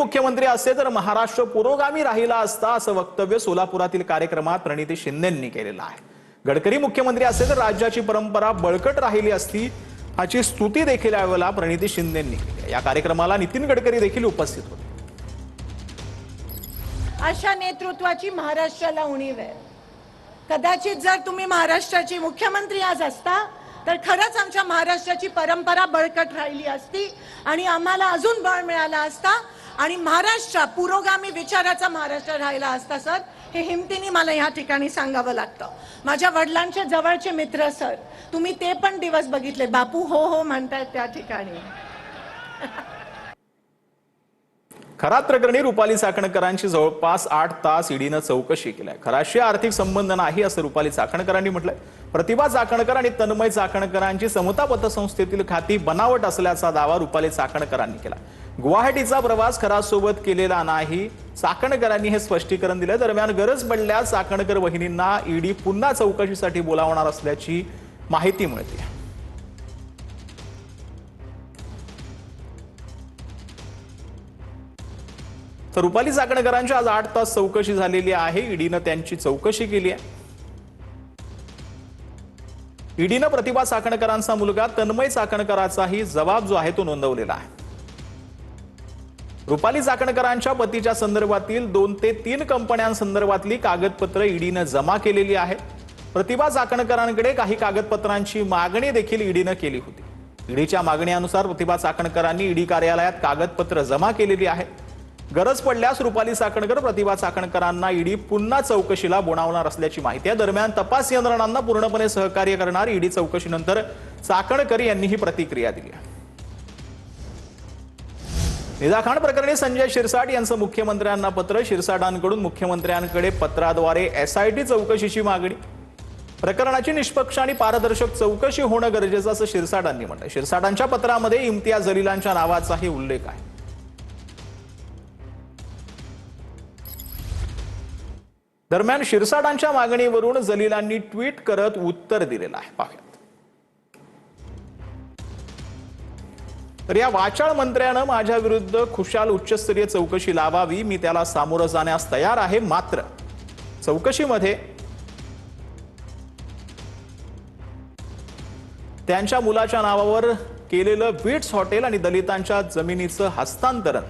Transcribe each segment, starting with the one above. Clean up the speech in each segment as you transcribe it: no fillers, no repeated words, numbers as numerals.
मुख्यमंत्री असते तर महाराष्ट्र पुरोगामी राहिला असता असं वक्तव्य सोलापुरातील कार्यक्रमात प्रणिती शिंदेंनी केलेलं आहे। गडकरी मुख्यमंत्री असते तर राज्याची परंपरा बळकट राहिली असती याची स्तुती देखील यावेळेला प्रणिती शिंदेंनी केली। या कार्यक्रमाला नितीन गडकरी देखील उपस्थित होते। अशा नेतृत्वाची महाराष्ट्राला उणीव आहे। कदाचित जर तुम्ही महाराष्ट्राचे मुख्यमंत्री आज असता तर खरंच आमच्या महाराष्ट्राची परंपरा बळकट राहिली असती आणि आम्हाला अजून बळ मिळाला असता आणि महाराष्ट्र पुरोगामी विचाराचा महाराष्ट्र राहिला असता। सर, हे हिमतीने मला या ठिकाणी सांगावं लागतं। माझ्या वडिलांचे जवळचे मित्र सर, तुम्ही ते पण दिवस बघितले, बापू हो हो म्हणतायत त्या ठिकाणी। खरात प्रकरणी रुपाली चाकणकरांची जवळपास 8 तास ईडीनं चौकशी केली आहे। खराशी आर्थिक संबंध नाही असं रुपाली चाकणकरांनी म्हटलंय। प्रतिभा चाकणकर आणि तन्मय चाकणकरांची समता पतसंस्थेतील खाती बनावट असल्याचा दावा रुपाली चाकणकरांनी केला। गुवाहाटीचा प्रवास खरासोबत केलेला नाही, चाकणकरांनी हे स्पष्टीकरण दिलं। दरम्यान गरज पडल्यास चाकणकर वहिनींना ईडी पुन्हा चौकशीसाठी बोलावणार असल्याची माहिती मिळते। तर रुपाली चाकणकरांची आज 8 तास चौकशी झालेली आहे। ईडीनं त्यांची चौकशी केली आहे। ईडीनं प्रतिभा चाकणकरांचा मुलगा तन्मय चाकणकराचाही जबाब जो आहे तो नोंदवलेला आहे। रुपाली चाकणकरांच्या पतीच्या संदर्भातील 2 ते 3 कंपन्यांसंदर्भातली कागदपत्र ईडीनं जमा केलेली आहेत। प्रतिभा चाकणकरांकडे काही कागदपत्रांची मागणी देखील ईडीनं केली होती। ईडीच्या मागणीनुसार प्रतिभा चाकणकरांनी ईडी कार्यालयात कागदपत्र जमा केलेली आहेत। गरज पडल्यास रुपाली चाकणकर प्रतिभा चाकणकरांना ईडी पुन्हा चौकशीला बोलावणार असल्याची माहिती आहे। दरम्यान तपास यंत्रणांना पूर्णपणे सहकार्य करणार ईडी चौकशीनंतर चाकणकर यांनी ही प्रतिक्रिया दिली आहे। निदाखान प्रकरणी संजय शिरसाट यांचं मुख्यमंत्र्यांना पत्र। शिरसाटांकडून मुख्यमंत्र्यांकडे पत्राद्वारे एसआयटी चौकशीची मागणी। प्रकरणाची निष्पक्ष आणि पारदर्शक चौकशी होणं गरजेचं असं शिरसाटांनी म्हटलं। शिरसाटांच्या पत्रामध्ये इम्तियाज जलीलांच्या नावाचाही उल्लेख आहे। दरम्यान शिरसाटांच्या मागणीवरून जलीलांनी ट्विट करत उत्तर दिलेलं आहे। पाहूयात। तर या वाचाळ मंत्र्यानं माझ्या विरुद्ध खुशाल उच्चस्तरीय चौकशी लावावी, मी त्याला सामोरं जाण्यास तयार आहे। मात्र चौकशीमध्ये त्यांच्या मुलाच्या नावावर केलेलं विट्स हॉटेल आणि दलितांच्या जमिनीचं हस्तांतरण,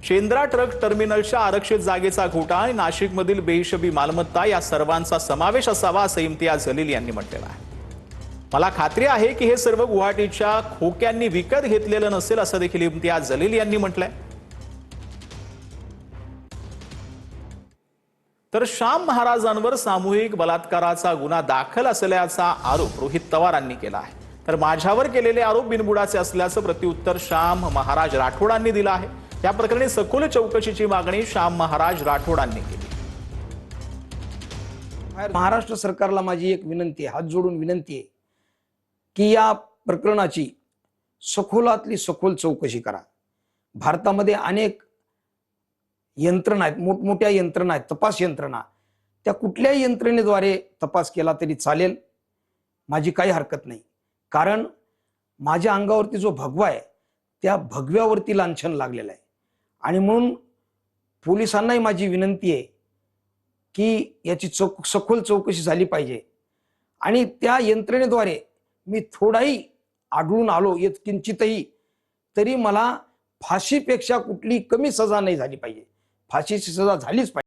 शेंद्रा ट्रक टर्मिनलच्या आरक्षित जागेचा घोटाळा आणि नाशिकमधील बेहिशोबी मालमत्ता या सर्वांचा समावेश असावा असं इम्तियाज जलील यांनी म्हटलेलं आहे। मला खात्री आहे की हे सर्व गुवाहाटीच्या खोक्यांनी विकत घेतलेलं नसेल असं देखील इम्तियाज जलील यांनी म्हटलंय। तर श्याम महाराजांवर सामूहिक बलात्काराचा गुन्हा दाखल असल्याचा आरोप रोहित पवारांनी केला आहे। तर माझ्यावर केलेले आरोप बिनबुडाचे असल्याचं प्रत्युत्तर श्याम महाराज राठोडांनी दिलं आहे। या प्रकरणी सखोल चौकशीची मागणी श्याम महाराज राठोडांनी केली। महाराष्ट्र सरकारला माझी एक विनंती आहे, हात जोडून विनंती आहे की या प्रकरणाची सखोलातली सखोल चौकशी करा। भारतामध्ये अनेक यंत्रणा आहेत, मोठमोठ्या यंत्रणा आहेत, तपास यंत्रणा, त्या कुठल्याही यंत्रणेद्वारे तपास केला तरी चालेल, माझी काही हरकत नाही। कारण माझ्या अंगावरती जो भगवा आहे त्या भगव्यावरती लांछन लागलेलं आहे आणि म्हणून पोलिसांनाही माझी विनंती आहे की याची सखोल चौकशी झाली पाहिजे आणि त्या यंत्रणेद्वारे मी थोडाही आढळून आलो किंचितही तरी मला फाशीपेक्षा कुठली कमी सजा नाही झाली पाहिजे, फाशीची सजा झालीच पाहिजे।